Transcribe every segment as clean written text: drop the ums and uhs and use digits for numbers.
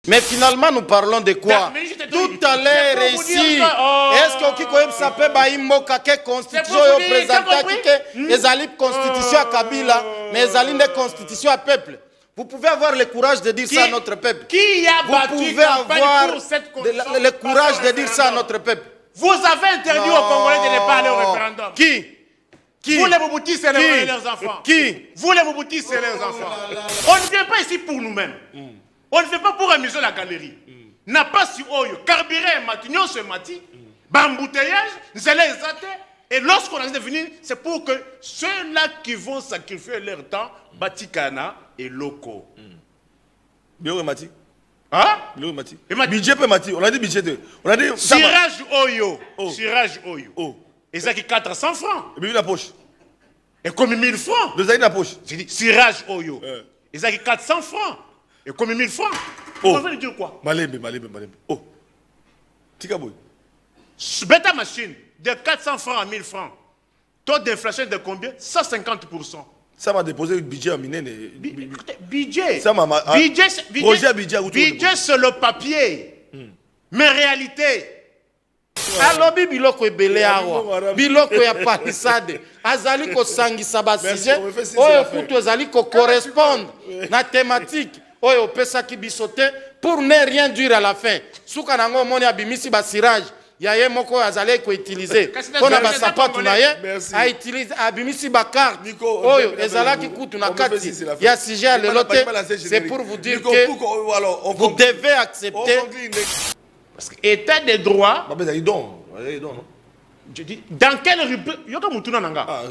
Mais finalement, nous parlons de quoi? Tout à l'heure ici, est-ce que vous savez que constitution représentée que constitution à Kabila, mais une constitution à peuple? Vous pouvez avoir le courage de dire ça à notre peuple. Vous pouvez avoir le courage de dire ça à notre peuple. Vous avez interdit aux Congolais de ne pas aller au référendum. Qui? Vous les Mouboutis, c'est leurs enfants. Qui? Vous les Mouboutis, c'est leurs enfants. On ne vient pas ici pour nous-mêmes. On ne vient pas pour amuser la galerie. N'a pas si oyo, carburé, matignon, ce mati, bambouteillage, nous allons les et lorsqu'on a devenu, c'est pour que ceux-là qui vont sacrifier leur temps, Batikana et Loko. Bien, Mati. Hein? Budget peut Mati. On a dit budget. On a dit. Tirage Oyo. Tirage Oyo. Et ça qui 400 francs. Et puis la poche. Et comme 1000 francs. Vous avez la poche. J'ai dit tirage Oyo. Et ça qui 400 francs. Et comme 1000 francs. Vous pouvez dire quoi? Malembe. Oh. Tikaboy. Bêta machine. De 400 francs à 1000 francs. Taux d'inflation de combien? 150%. Ça m'a déposé un budget à Minen. Budget. Ça m'a. Budget sur le papier. Mais réalité. Alobi biloko ebele awa biloko ya palissade azali ko sangisa ba sujet oyo kutu azali ko correspondre na thématique oyo pesaki bisote pour ne rien dire à la fin suka nango moni abimisi ba cirage ya ye moko azali ko utiliser pona ba sapato na ye a utiliser abimisi ba carte oyo ezalaki kutu na kati ya sujet le lote c'est pour vous dire que vous devez accepter. Parce que état de droit. Je dis, dans quelle rubrique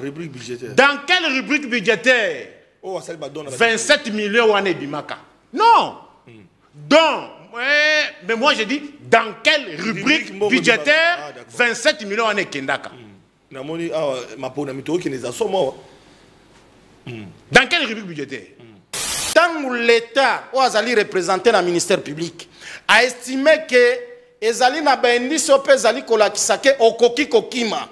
rubrique budgétaire. Dans quelle rubrique budgétaire 27 millions à Nebimaka. Non. Donc, mais moi je dis, dans quelle rubrique budgétaire 27 millions à Nekendaka. Dans quelle rubrique budgétaire? Tant l'État, où Azali représenté dans le ministère public, a estimé que ezali na baindisi ope ezali kolakisake okoki kokima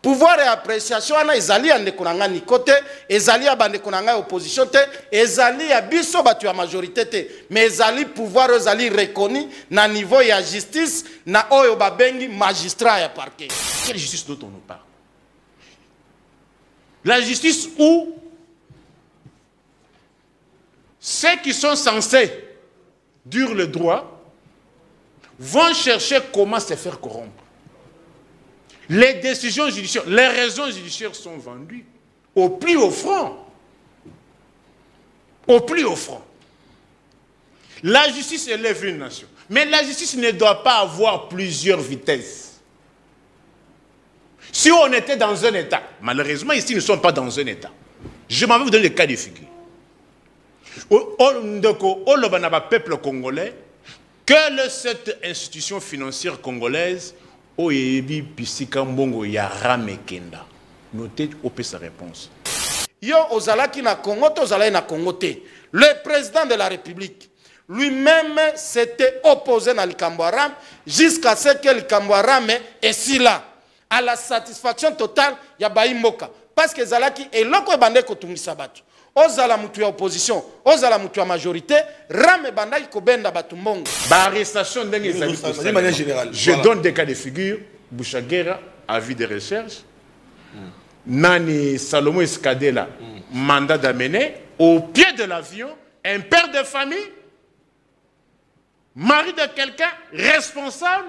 pouvoir et appréciation ana ezali ya ndeko na nga nikote ezali ya bandeko na nga opposition te ezali ya biso batu ya majorité te mais ezali pouvoir ezali reconnu na niveau ya justice na oyo babengi magistrat ya parquet. Quelle justice dont on nous parle? La justice où ceux qui sont censés dire le droit vont chercher comment se faire corrompre. Les décisions judiciaires, les raisons judiciaires sont vendues au plus haut front. Au plus haut front. La justice élève une nation. Mais la justice ne doit pas avoir plusieurs vitesses. Si on était dans un état, malheureusement ici nous ne sommes pas dans un état. Je m'en vais vous donner le cas de figure. Au peuple congolais, que cette institution financière congolaise, Oyebi Pisika Mbongo Yarame Kenda. Notez au sa réponse. Yo ozalaki na Congo, tozalaki na Congo te. Le président de la République lui-même s'était opposé à l'Ikamboaram jusqu'à ce que l'Ikamboaram est si là, à la satisfaction totale ya Baïmoka. Parce que Zalaki est l'oko bande kotumisa batu. Ozala mutu ya opposition, ozala mutu ya majorité, rame bandaki kobenda batu mbongo. Ba arrestation ndenge ezali de manière générale. Je donne des cas de figure. Bouchagera, avis de recherche. Nani Salomon Escadela, mandat d'amener au pied de l'avion, un père de famille, mari de quelqu'un responsable,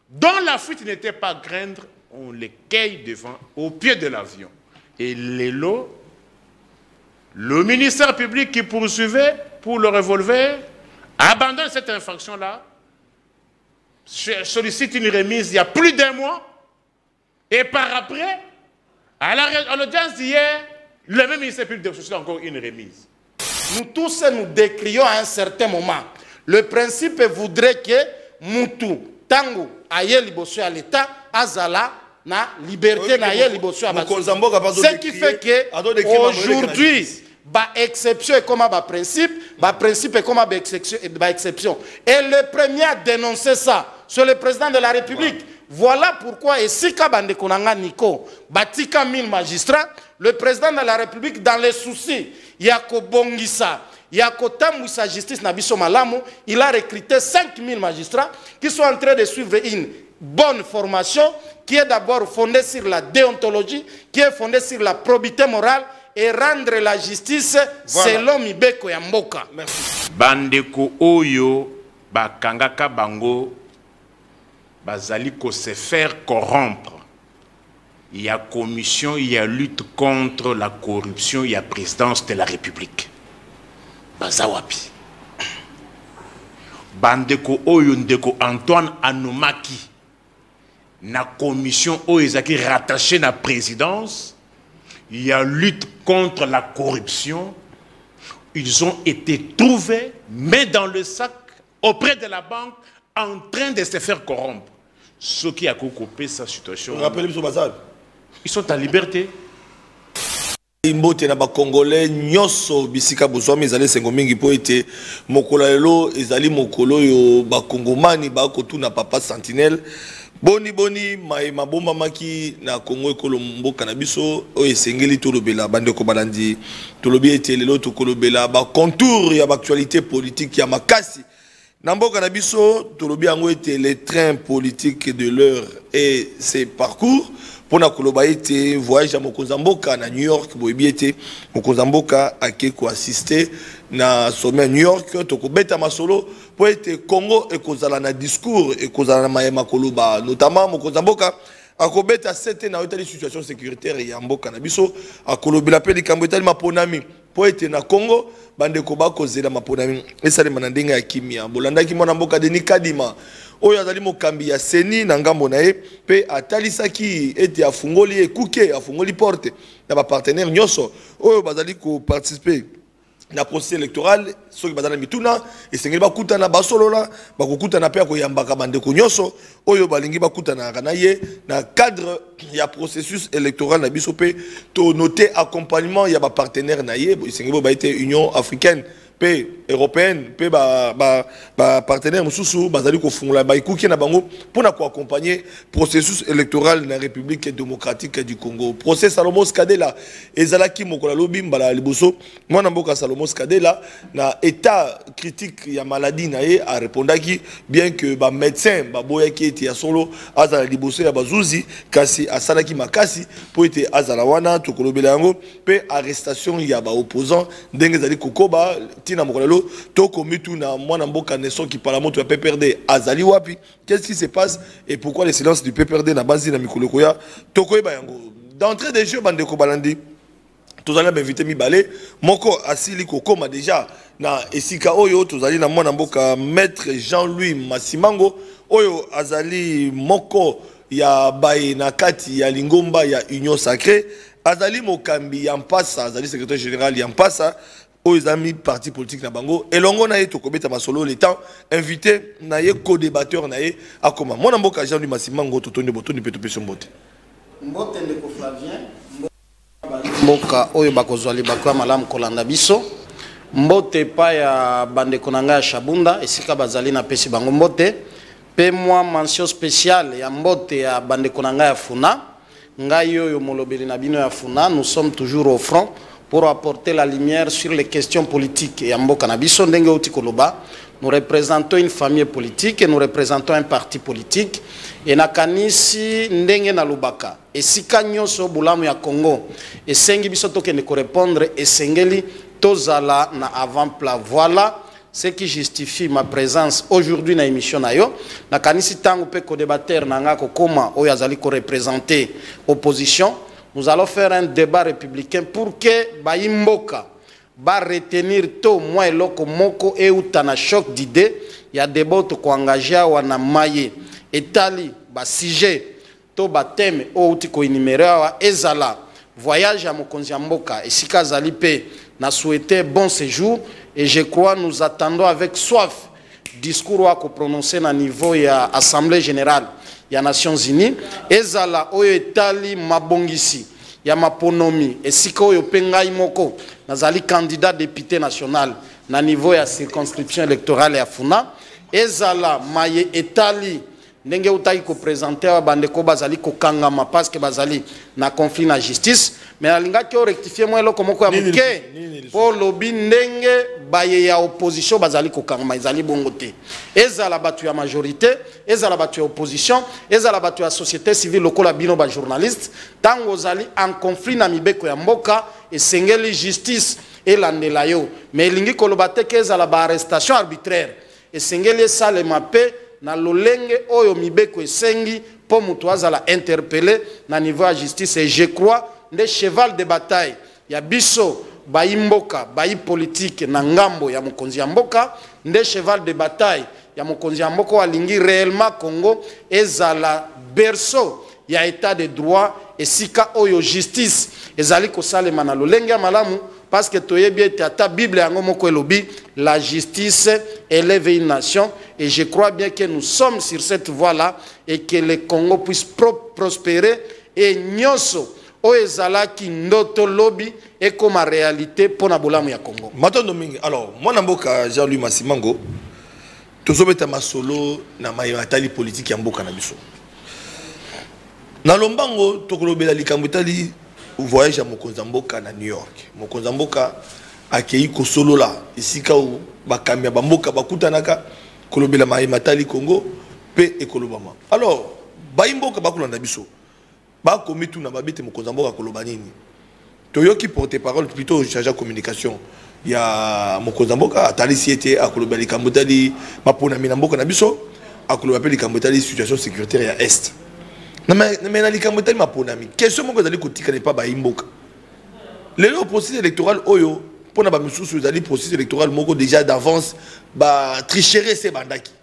dont la fuite n'était pas craindre, on les cueille devant, au pied de l'avion. Et l'élo, le ministère public qui poursuivait pour le revolver, abandonne cette infraction-là, sollicite une remise il y a plus d'un mois, et par après, à l'audience d'hier, le même ministère public sollicite encore une remise. Nous tous nous décrions à un certain moment. Le principe voudrait que Moutou, Tango, aye liboso à l'État, azala, na liberté, na aye liboso à Batou. Ce qui fait que aujourd'hui, ba exception est comme ba principe est comme ba exception. Et le premier à dénoncer ça, c'est le président de la République. Voilà pourquoi, et si Kabande Konanga Niko, Batika 1000 magistrats, le président de la République, dans les soucis, Yako Bongisa, sa justice na biso malamu. Il a recruté 5000 magistrats qui sont en train de suivre une bonne formation qui est d'abord fondée sur la déontologie, qui est fondée sur la probité morale et rendre la justice selon mibeko ya mboka. Merci. Bandeko oyo bakangaka bango bazali ko se faire corrompre. Il y a commission, il y a lutte contre la corruption, il y a présidence de la République. Bazawapi. Bandeko oyo ndeko Antoine Anomaki na commission oyo ezaki rattaché na présidence. Il y a lutte contre la corruption. Ils ont été trouvés, main dans le sac, auprès de la banque, en train de se faire corrompre. Ceux qui ont coupé sa situation, ils sont en liberté. Imbote na ba Congolais nyoso bisika bozwami ezali sengo mingi po ete mokolo lelo ezali mokolo yo ba Kongomani ba kotuna papa Sentinelle. Boni mabomba maki na Congo ekolo mboka na biso o esengeli tolobela bandeko balandi tolobi ete lelo tokolobela ba contour ya ba actualité politique ya makasi na mboka na biso tolobi yango ete les trains politiques de l'heure et ses parcours pour na koloba ete voyage à Mokozamboka na New York boyebi ete Mokozamboka ake ko assister na sommet à New York tokobeta masolo pour être Congo et kozala na discours et kozala na mayema koloba notamment Mokozamboka akobeta sete na hôtel situation sécuritaire ya mboka na biso akolobela pe likambo etali maponami pour être na Congo bandeko bakozela maponami esalema na ndenge ya kimia bolandaki mwana mboka Denis Kadima oyo azali mokambi ya seni na ngambo na ye pe atalisaki ete afungoli ekuke afungoli porte na ba partenaire nyoso oyo bazali ko participer na procès électoral soki bazala mituna esengeli bakutana basolola bakokutana pe akoyambaka bandeko nyoso oyo balingi bakutana na ye na cadre ya processus électoral na biso pe to noter accompagnement ya ba partenaire na ye esengeli ba été Union africaine pe européenne pe ba partenaire mususu bazali ko fungula ba ikuki na bango pona ko accompagner processus électoral na République démocratique du Congo. Procès Salomon Skadela ezalaki mokola lobi mbala liboso mwana mboka Salomon Skadela na état critique ya maladie na ye a répondaki bien que ba médecin ba boyaki ete ya solo azala liboso ya bazuzi kasi asalaki makasi po ete azala wana tokolobela yango pe arrestation ya ba opposant ndenge zali kokoba tina mokolelo toko mitu na mwana mboka Nesson qui parle moto ya PPRD azali wapi. Qu'est-ce qui se passe et pourquoi le silence du PPRD na base na mikolo koya toko eba yango d'entrée des jeux bandeko balandi tozali m'inviter mibale moko asili kokoma déjà na esika oyo tozali na mwana mboka maître Jean-Louis Masimango oyo azali moko ya baye na kati ya lingomba ya Union Sacrée azali mokambi ya Mpasa azali secrétaire général ya Mpasa aux amis parti politique na bango elongo na ye tokobeta masolo le temps invité na ye co-débatteur na ye akoma mona mboka Jean-Louis Masimango totonde botoni pe topesa mbote mbote ndeko Flavien mboka oyo bakozwali bakwa malamu kolanda biso mbote pa ya bandeko na ngai ya Shabunda esika bazali na pesi bango mbote pe moi mention spéciale ya mbote ya bandeko na ngai ya Funa ngai oyo molobeli na bino ya Funa nous sommes toujours au front pour apporter la lumière sur les questions politiques. Et Ambo Kanabiso, Ndenge Outi Koloba, nous représentons une famille politique et nous représentons un parti politique. Et Nakanisi Ndenge Nalubaka. Et si Kanyoso Boulamu ya Congo, et Sengi Bisoto qui ne correspondre, et Sengeli Tozala na avant-plat. Voilà ce qui justifie ma présence aujourd'hui dans l'émission. Nakanisi Tango Peko débatteur Nanga Kokoma, Oyazali ko représenter opposition. Nous allons faire un débat républicain pour que Baïmboka va retenir tout moi et loko moko et utana choc d'idées. Il y a des débat qui engagé ou na maye etali ba sujet to ba thème ou uti ko numéro ezala voyage à mokonzi mboka et sika zalipe na souhaité bon séjour et je crois nous attendons avec soif discours à ko prononcer na niveau ya assemblée générale ya Nations Unies ezala oyo etali mabongisi ya maponomi esika oyo pengai moko nazali candidat député national na niveau ya circonscription électorale ya Funa ezala maye etali ndenge utaki ko présenter wa bandeko bazali ko kangama parce que bazali na conflit na justice mais alinga ki rectifier moi eloko moko ya muke pour lobi ndenge baye ya opposition bazali ko kangama ezali bongo te ezala batu ya majorité ezala batu ya opposition ezala batu ya société civile lokola bino ba journaliste tango zali en conflit na mibeko ya mboka esengeli justice elandela yo mais elingi koloba te ke ezala ba arrestation arbitraire esengeli esalema pe na lolenge oyo mibeko esengi po mutu azala interpellé na niveau ya justice et je crois nde cheval de bataille ya biso bayi mboka bayi politique na ngambo ya mokonzi ya mboka nde cheval de bataille ya mokonzi ya mboka alingi réellement Congo ezala berceau ya état de droit esika oyo justice ezali kosalema na lolenge ya malamu parce que toyebi ete ata Bible yango moko elobi la justice élève une nation et je crois bien que nous sommes sur cette voie-là et que le Congo puisse prospérer et nyonso o ezalaki ndoto lobi et comme réalité pour na bolamu ya Congo. Matondo mingi. Alors, moi namboka Jean-Louis Massimango tozobeta masolo na mayatali politique ya mboka na biso. Na lombango tokolobela likambo tali voyage à Mokonzamboka na New York. Mokonzamboka akei ko solo la isika u bakamya bamboka bakutanaka kolobela matali Congo pe ekolobama. Alors baimboka bakulanda biso ba komitu na babete Mokonzamboka koloba nini toyoki porte-parole plutôt chargé de communication ya Mokonzamboka atali siete akolobela likambo tali mapona minamboka na biso akoloba pe likambo tali situation sécuritaire ya est. Mais na likambo tali maponami question moko ezali kotika ne pas baimboka lelo processus électoral oyo pona ba misusu ezali processus électoral moko déjà d'avance ba tricherie c'est bandaki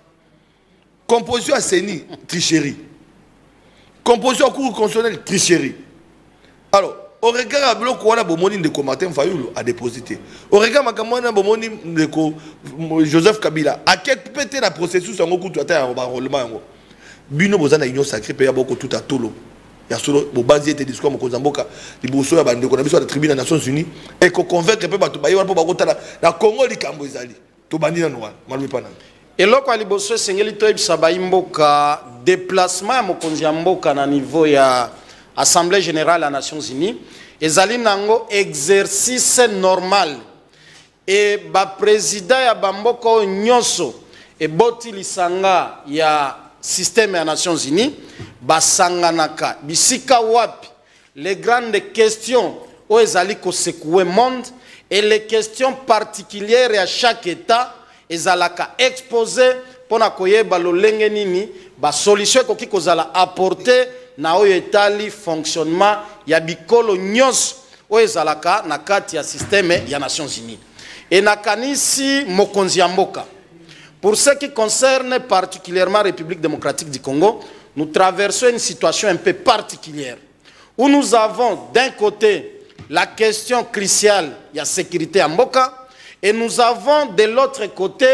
composition à Seni tricherie composition à cour constitutionnelle tricherie. Alors au regard à bloc wana bomoni de Martin Fayulu a déposité au regard makamona bomoni de Joseph Kabila a quel pété la processus en goku ata ya enrôlement yango bino bozana union sacrée pe ya boko tout à tolo ya solo bo base était discours Mokonzamboka liboso ya bande ko na biso la tribune des Nations Unies et ko convaincre pe bato bayi wana po bakotala na Congo likambo ezali to bandina noa malwe pana eloko ya liboso sengeli to ebisa baimboka déplacement ya mokonzi ya mboka na niveau ya Assemblée générale des Nations Unies ezali nango exercice normal et ba président ya bamboka nyonso e boti lisanga ya système des Nations Unies basanganaka bisika wapi les grandes questions où ezali ko secouer monde et les questions particulières à chaque état ezalaka exposé pona koyeba lolenge nini ba solution ko kozala apporter na oyo etali fonctionnement ya bikolo nyos o ezalaka na kati ya système ya Nations Unies et nakanisi mokonzi ya mboka. Pour ce qui concerne particulièrement la République démocratique du Congo, nous traversons une situation un peu particulière où nous avons d'un côté la question cruciale de la sécurité en Mboka et nous avons de l'autre côté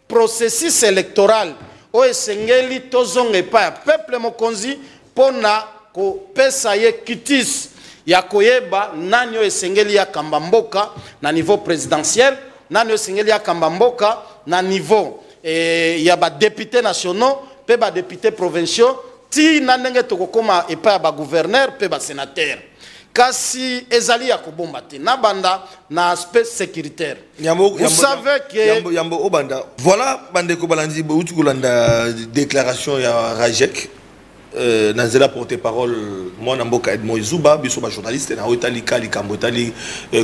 processus électoral où esengeli tozonge pa peuple mokonzi pona ko pesa ye kitis ya koyeba nanyo esengeli ya kambamboka na niveau présidentiel nanyo esengeli ya kambamboka na niveau il y a des députés nationaux, des députés provinciaux, ti nanenge tokokoma et pas des gouverneurs, des sénateurs. Kasi ezali ya kobombate na banda na aspect sécuritaire. Vous savez que Yambo Obanda. Voilà bande ko balandi boutu kolanda déclaration ya Rajek Nazela porte-parole moi namboka Edmond Izuba biso ba journaliste na otali kali kambotali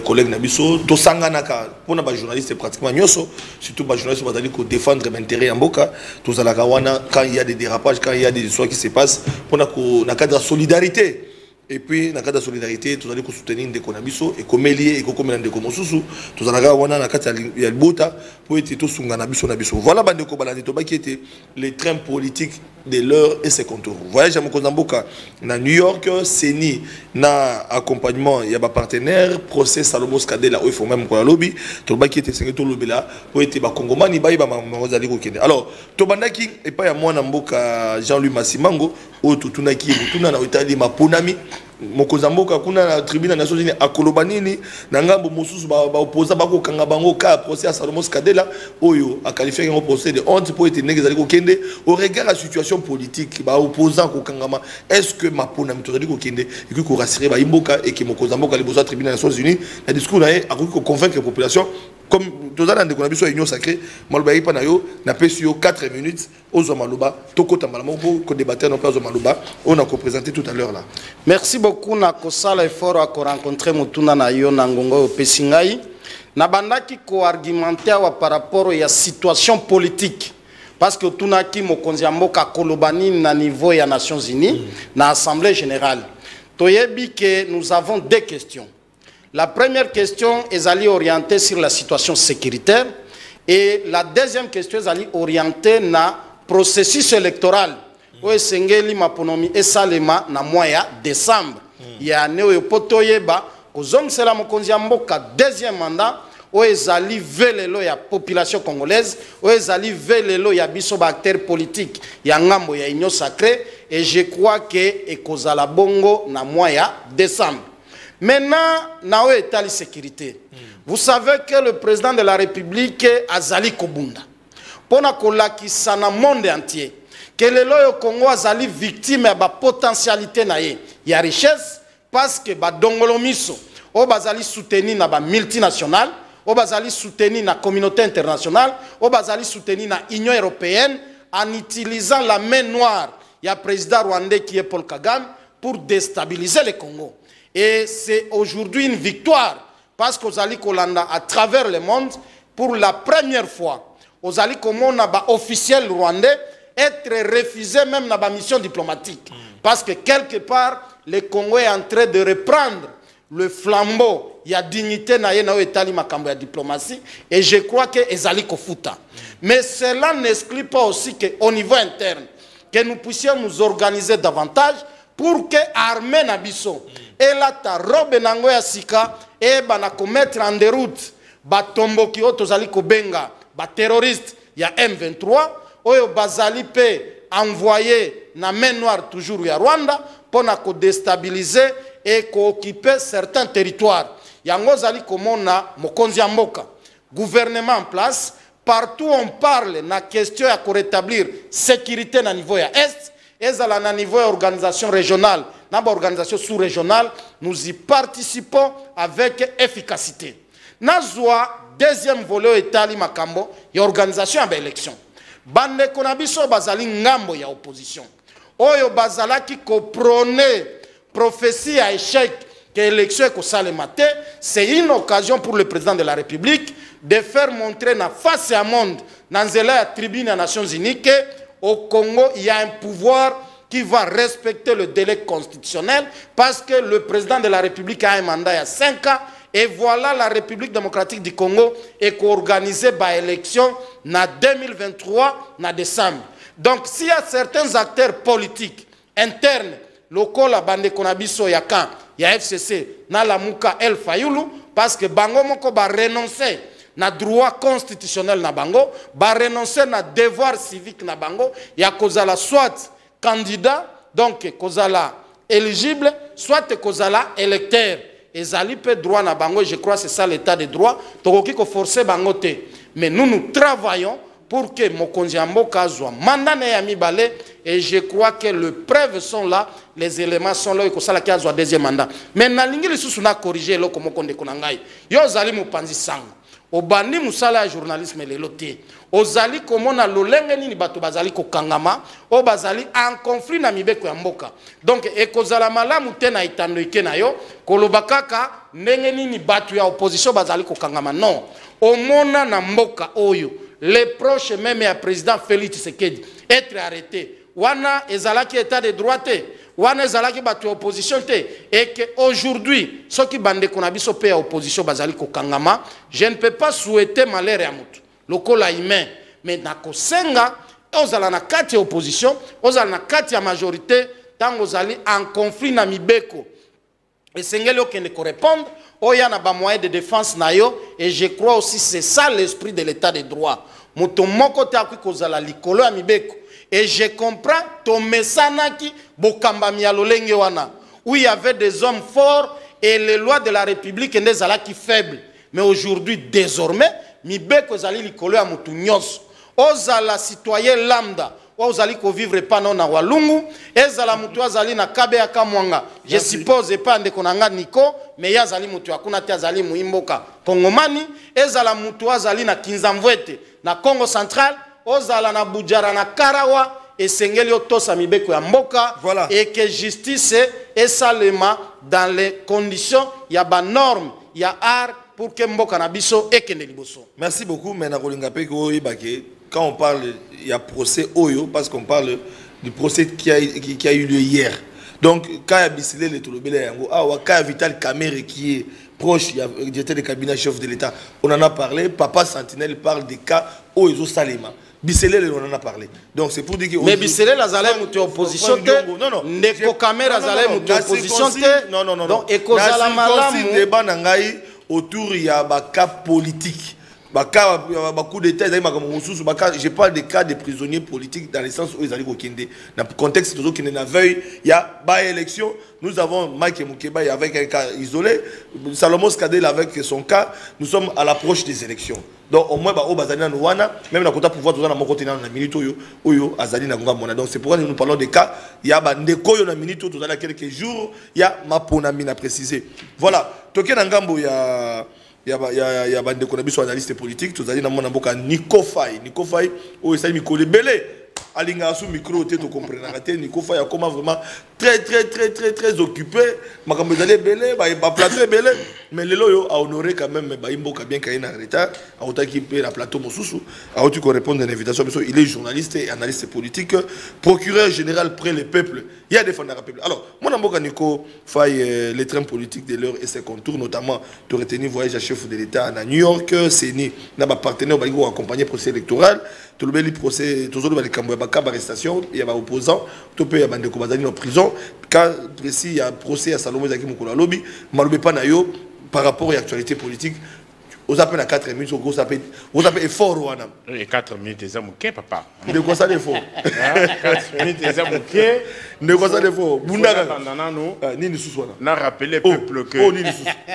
collègue na biso to sanganaka pona ba journaliste pratiquement nyoso surtout ba journaliste bazali ko défendre l'intérêt ya mboka to zalaka wana quand il y a des dérapages quand il y a des histoires qui se passent pona ko na cadre de solidarité et puis na cadre de solidarité to zali ko soutenir ndeko na biso et komelie et kokomela ndeko mosusu to zalaka wana na kati ya bota po ete to sunga na biso voilà bande ko balandi to baki ete les trains politiques de l'heure et ses contours. Voyage à Mokonzamboka na New York, Seni na accompagnement il y a ba partenaire procès Salomos Kadela il faut même ko lobby to baki ete sengeto lobby là po ete ba kongomani ba mazali ko kende. Alors to bandaki et pas ya mwana mboka Jean-Louis Massimango o to tunaki tuna na Italie maponami mokozamboka kuna na tribune na Nations Unies akoloba nini na ngambo mosusu ba opposa ba ko kanga bango ka procès à Salomon Skadela oyo a qualifié un procès de honte pour être négé ko kende au regard de la situation politique ba opposant ko kangama est-ce que mapona mitozali ko kende et ko rassurer ba imboka et que mokozamboka les besoins tribune des Nations Unies na discours na a ko convaincre la population comme tous les gens qui union sacrée maloba pa na yo na pesi yo 4 minutes ozo maloba tokota malamo ko débattre non pas ozo maloba on a présenté tout à l'heure là. Merci beaucoup na kosala effort à rencontrer mutuna na yo na ngongo pesingai na bandaki ko argumenter par rapport à la situation politique parce que tunaki mokonzi ya mboka kolobani na niveau ya Nations Unies na assemblée générale toyebi que nous avons deux questions. La première question est orientée sur la situation sécuritaire et la deuxième question est orientée sur le processus électoral. Où est sengeli maponomi et salema na moya décembre. Il y a neo potoyeba kozong sela mokonzi ya mboka deuxième mandat où ezali velelo ya population congolaise où ezali velelo ya biso ba acteurs politiques ya ngambo ya union sacrée et je crois que ekozala bongo na moya décembre. Maintenant, dans l'état sécurité, vous savez que le président de la République Azali Kobunda, pour na monde entier, que le Congo Azali victime de la potentialité na ye, il y a richesse parce que ba dongolomiso, o bazali soutenu na ba multinationale, o bazali soutenu na communauté internationale, o bazali soutenu na Union européenne en utilisant la main noire, il y a président rwandais qui est Paul Kagame pour déstabiliser le Congo. Et c'est aujourd'hui une victoire parce qu'Ozali Kolanda à travers le monde, pour la première fois, Ozali Komona ba officiel rwandais être refusé même dans la mission diplomatique. Parce que quelque part, le Congo est en train de reprendre le flambeau. Il y a dignité na etali makambo ya diplomatie et je crois que Ezali Kofuta. Mais cela n'exclut pas aussi qu'au niveau interne, que nous puissions nous organiser davantage pour que l'armée Nabiso et la ta robe nango ya sika et bana commettre en déroute batombo ki otozali ko benga ba terroriste ya M23 oyo bazali pe envoyé na main noire toujours ya Rwanda pour na ko déstabiliser et ko occuper certains territoires yango zali komona mokonzi ya mboka gouvernement en place partout on parle na question ya ko rétablir sécurité na niveau ya est et à niveau organisation régionale, dans l'organisation sous-régionale, nous y participons avec efficacité. Nazwa deuxième volet Itali Makambo, il y a organisation à l'élection. Bande konabiso bazali ngambo ya opposition. Oyo bazala ki ko prône prophétie à échec que l'élection est ko salemate, c'est une occasion pour le président de la République de faire montrer na face à monde dans la tribune des Nations Unies que au Congo, il y a un pouvoir qui va respecter le délai constitutionnel parce que le président de la République a un mandat à 5 ans et voilà la République démocratique du Congo est organisée par élection en 2023 en décembre. Donc s'il y a certains acteurs politiques internes, locaux, la bande konabiso yakan, il y a FCC, na la Mouka El Fayoulou, parce que Bango Moko va renoncer na droit constitutionnel na bango, ba renoncer na devoir civique na bango, ya kozala soit candidat, donc kozala éligible, soit kozala électeur. Ezali pe droit na bango, je crois que c'est ça l'état de droit, tokoki ko forcer bango te. Mais nous travaillons pour que mokonzi mboka azwa mandat na ya mibale et je crois que les preuves sont là, les éléments sont là ko sala ki azwa deuxième mandat. Mais na lingi lisusu na corriger loko mokonde konangai. Yo zali mupanzi sango. Obandi musala ya journalisme lelo te ozali komona lolenge nini bato bazali ko kangama o bazali en conflit na mibeko ya mboka donc ekozala malamu te na itando ike na yo koloba kaka ndenge nini bato ya opposition bazali ko kangama non omona na mboka oyo les proches même ya président Félix Tshisekedi être arrêté wana ezalaki état de droit te wana ezalaki bato opposition te et que aujourd'hui ceux qui bande kona biso pe opposition bazali ko kangama je ne peux pas souhaiter malheur ya mutu lokola humain mais na kosenga ozala na kati ya opposition ozala na kati ya majorité tango ozali en conflit na mibeko et sengeli okende ko répondre oya na ba moyen de défense na yo et je crois aussi c'est ça l'esprit de l'état de droit mutu moko te akui kozala likolo ya mibeko. Et je comprends ton mesanaki bokamba mialolenge wana où il y avait des hommes forts et les lois de la République étaient qui faibles. Mais aujourd'hui, désormais, mibeko ezali likolo ya mutu nyonso. Ozala citoyen lambda. Ozali ko vivre pas non na walungu. Ezala mutu azali na kabe ya kamwanga. Je suppose pas ndeko nanga Nico, mais yazali mutu akuna te azali muimboka Kongomani. Ezala mutu azali na Kinzamvwete na Congo Central. Ozala na Bujara na Karawa. Et sengeli otosa mibeko ya mboka. Voilà. Et que justice est seulement dans les conditions, il y a des normes, il y a art pour que mboka na biso ekende liboso. Merci beaucoup, mais na kolinga pe ko yebake quand on parle il y a procès Oyo parce qu'on parle du procès qui a eu lieu hier. Donc quand il y a Bissele le Tolobele yango awa quand Vital Kamerhe qui est proche il était le cabinet chef de l'État. On en a parlé, Papa Sentinelle parle des cas Oyo Salema. Bissele on en a parlé. Donc c'est pour dire que mais Bissele lazalé mutu opposition non non Ndeko Kamerhe lazalé mutu opposition non non non donc ekozala malamu débat na ngai autour il y a ba cas politique. Ba coup d'état je parle des cas de prisonniers politiques dans le sens où ils allaient au Kende. Dans le contexte de qui n'a veille, il y a ba élection. Nous avons Mike Mukeba avec un cas isolé, Salomon Skadel avec son cas. Nous sommes à l'approche des élections. Donc au moins ba bazalina nouana, même na kota pouvoir dans mon côté na minute oyo azali na ngonga mona. Donc c'est pourquoi nous parlons des cas, il y a ba ndeko yo na minute tout dans quelques jours, il y a mapona mina précisé. Voilà, toke na ngambo ya il y a bande de analystes politiques, tous allez dans mon amboka Nico Faye, oh ça Nico Belé, alinga sous micro te comprendre Nico Faye a comment vraiment très occupé, makambo d'aller belé, ba plateau belé, mais le loyo a honoré quand même ba imboka bien qu'il y a en retard, a autant qu'il paye la plateau mosusu, a autant qu'on répond à l'invitation parce qu'il est journaliste et analyste politique, procureur général près le peuple, il y a des fonds de la peuple. Alors, mon amboka Nico Faye les trains politiques de l'heure et ses contours, notamment de retenir voyage à chef de l'État à New York, c'est ni na ba partenaire ba accompagner procès électoral, tout le bel procès, toujours le cambo ba arrestation, il y a ba opposant, tout peut y a bande ko bazali en prison. Quand précis il y a un procès à Salomon Zaki Mukula lobby, malobé pas nayo par rapport à l'actualité politique. Vous appelez à 4 minutes, vous appelez effort ou anam. Et 4 minutes, c'est mouké, papa. De quoi ça l'effort 4 minutes, c'est mouké. De quoi ça l'effort Bundara. Nini Souswana. N'a rappelé peuple que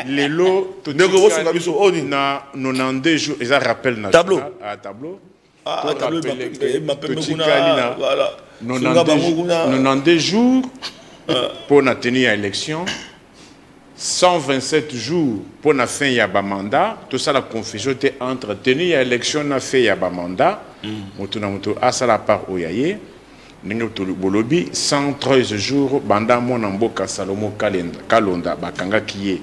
les lots, tout na 92 jours, ils rappellent na tableau. À tableau. Ah, tableau, voilà. 92 jours pour tenir l'élection. 127 jours pour la fin de mandat, tout ça la confusion était entre tenir l'élection na fait ya mandat, moto à ça la part oyaye, n'engauto bolobi 113 jours banda mon amboka Salomo Kalonda bakanga kiye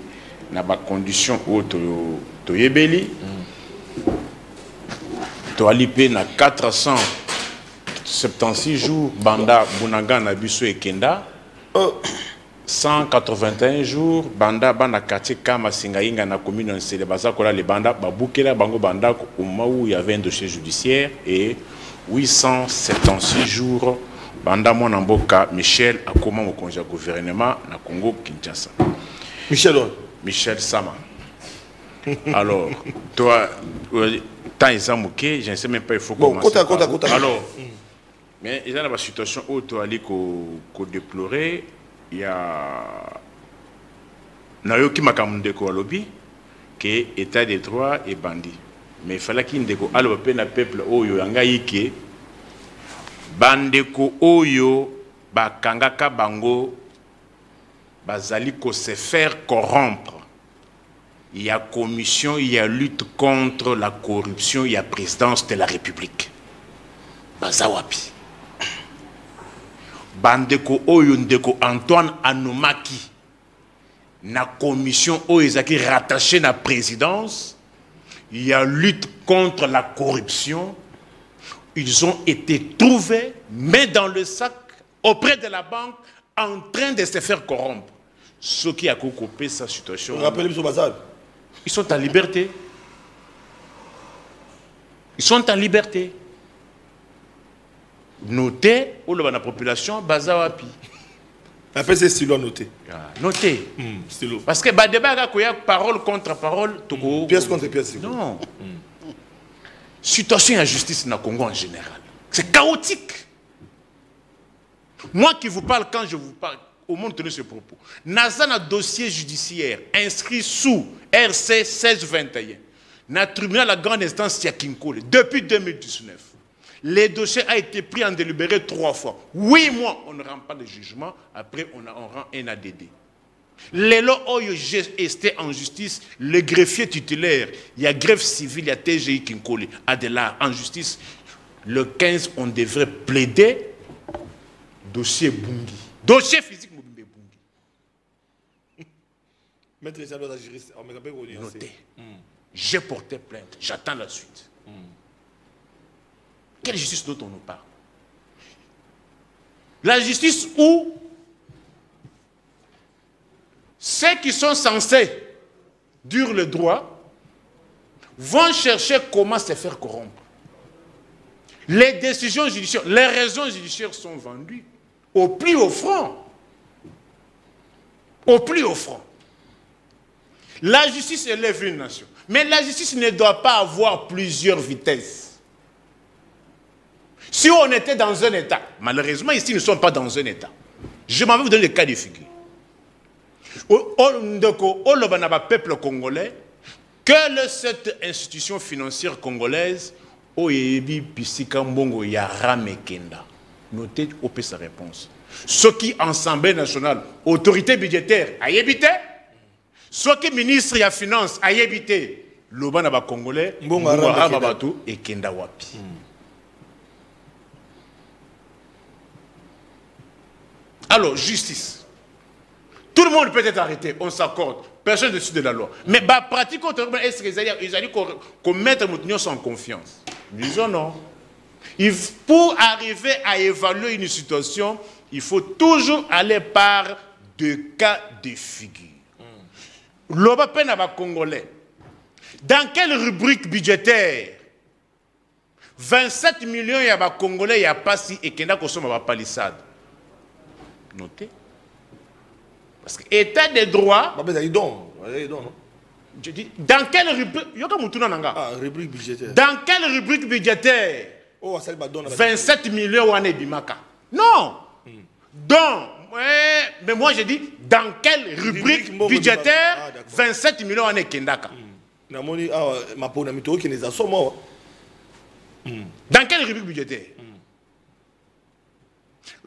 na ba condition auto to yebeli, to alipe na 476 jours banda bunaga na biso ekenda. 181 jours banda bana quartier kama singainga na commune de Bazakola les banda babukela bango banda au moment où il y avait un dossier judiciaire et 876 jours banda mon amboka Michel a comment au congé gouvernement na Congo Kinshasa. Michel Sama. Alors toi tant examuké, je ne sais même pas il faut commencer. Alors mais il y a une situation où tu allais ko déplorer. Il y a Nayoki Makamundeko à lobby que état des droits et bandit. Mais il fallait qu'il y ait un peuple oyo yangaïke bandeko oyo bakangaka bango bazali ko se faire corrompre. Il y a commission, il y a lutte contre la corruption, il y a présidence de la République. Bazawapi. Bandeko oyo ndeko Antoine Anomaki na commission oezaki rattaché na présidence, il y a lutte contre la corruption. Ils ont été trouvés main dans le sac auprès de la banque en train de se faire corrompre. Ceux qui ont coupé sa situation, ils sont en liberté. Ils sont en liberté. Notez, ou la population, Bazawapi. Après, c'est stylo noté. Notez. Stylo. Parce que le débat, il y a parole contre parole. Pièce contre pièce. Non. Situation d'injustice dans le Congo en général. C'est chaotique. Moi qui vous parle, quand je vous parle, au monde tenu ce propos. Dans un dossier judiciaire inscrit sous RC 1621, dans le tribunal de la grande instance Kinkole, depuis 2019, le dossier a été pris en délibéré 3 fois. 8 mois, on ne rend pas de jugement, après on rend un ADD. Les lois où resté en justice, le greffier titulaire, il y a greffe civile, il y a TGI Kinkole, Adela, en justice, le 15, on devrait plaider dossier Bungi. Dossier physique Bungi. Maître Isabelle, juriste, notez. J'ai porté plainte, j'attends la suite. Quelle justice dont on nous parle? La justice où ceux qui sont censés dire le droit vont chercher comment se faire corrompre. Les décisions judiciaires, les raisons judiciaires sont vendues au plus offrant. Au plus offrant. La justice élève une nation. Mais la justice ne doit pas avoir plusieurs vitesses. Si on était dans un État, malheureusement ici nous ne sommes pas dans un État. Je m'en vais vous donner le cas de figure. Au peuple congolais, que cette institution financière congolaise, Oyebi Pisika Mbongo Yarame Kenda. Notez au peu sa réponse. Ce qui, Assemblée nationale, autorité budgétaire, a évité. Ce qui, ministre de la Finance, a évité. Loba Naba Congolais, Mbongo Yarame et Kenda Wapi. Alors, justice. Tout le monde peut être arrêté, on s'accorde. Personne ne décide de la loi. Mais la pratique, est-ce qu'ils allaient commettre Moutinho sans confiance? Disons non. Pour arriver à évaluer une situation, il faut toujours aller par deux cas de figure. L'Oba Penaba Congolais. Dans quelle rubrique budgétaire 27 millions de Congolais, il n'y a pas si et qu'il y a une palissade. Notez. Parce que l'état des droits. Je dis, dans quelle rubrique budgétaire? Dans quelle rubrique budgétaire 27 millions de Bimaka. Non. Donc, mais moi je dis, dans quelle rubrique budgétaire 27 millions de Kendaka? Dans quelle rubrique budgétaire?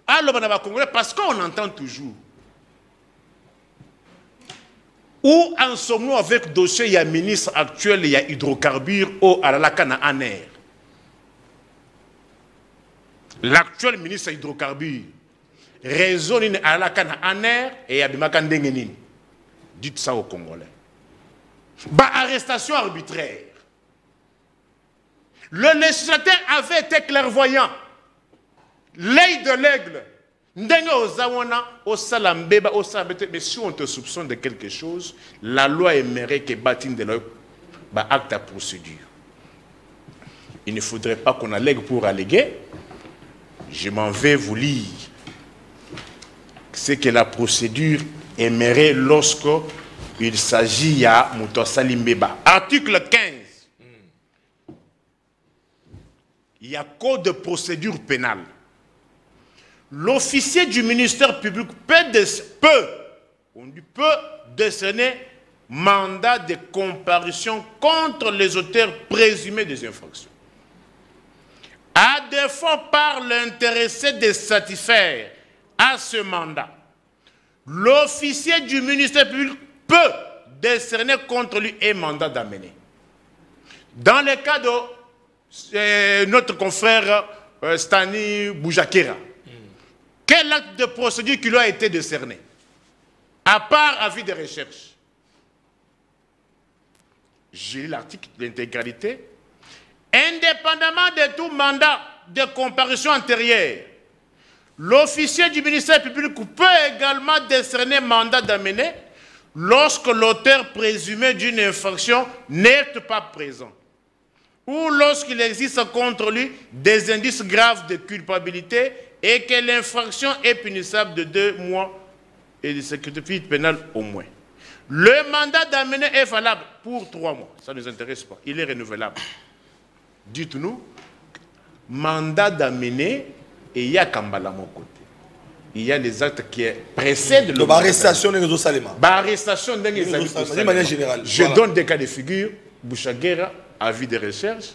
Alors, parce qu'on entend toujours. Où en sommes-nous avec le dossier, il y a ministre actuel, il y a hydrocarbures au Alalakana Aner. L'actuel ministre hydrocarbures raisonne à Alalakana Aner et il y a Bimakandengenin. Dites ça aux Congolais. Bah, arrestation arbitraire. Le législateur avait été clairvoyant. L'œil de l'aigle. Mais si on te soupçonne de quelque chose, la loi aimerait que bâtisse de l'acte à procédure. Il ne faudrait pas qu'on allègue pour alléguer. Je m'en vais vous lire. C'est que la procédure aimerait lorsque il s'agit à Moutouassali Mbeba. Article 15. Il y a code de procédure pénale. L'officier du ministère public peut décerner mandat de comparution contre les auteurs présumés des infractions. À défaut par l'intéressé de satisfaire à ce mandat, l'officier du ministère public peut décerner contre lui un mandat d'amener. Dans le cas de notre confrère Stani Boujakera, quel acte de procédure qui lui a été décerné? À part avis de recherche. J'ai lu l'article de l'intégralité. Indépendamment de tout mandat de comparution antérieure, l'officier du ministère public peut également décerner mandat d'amener lorsque l'auteur présumé d'une infraction n'est pas présent ou lorsqu'il existe contre lui des indices graves de culpabilité et que l'infraction est punissable de 2 mois et de sécurité pénale au moins. Le mandat d'amener est valable pour 3 mois. Ça ne nous intéresse pas. Il est renouvelable. Dites-nous, mandat d'amener et il y a Kambala mon côté. il y a les actes qui précèdent l'arrestation de nos Salema. L'arrestation de de manière générale. Je donne des cas de figure. Bouchagera, avis de recherche.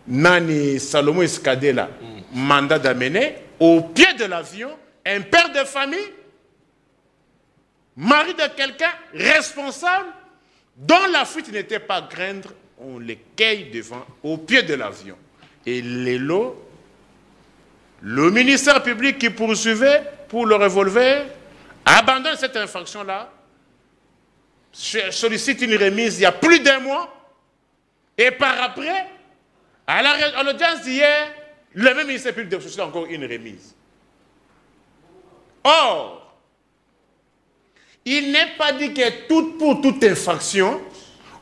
Nani Salomon Escadela, mandat d'amener. Au pied de l'avion, un père de famille, mari de quelqu'un, responsable, dont la fuite n'était pas craindre, on les cueille devant, au pied de l'avion. Et l'élo, le ministère public qui poursuivait pour le revolver, abandonne cette infraction-là, sollicite une remise il y a plus d'un mois, et par après, à l'audience d'hier, le même ministère public sollicite encore une remise. Or, il n'est pas dit que pour toute infraction,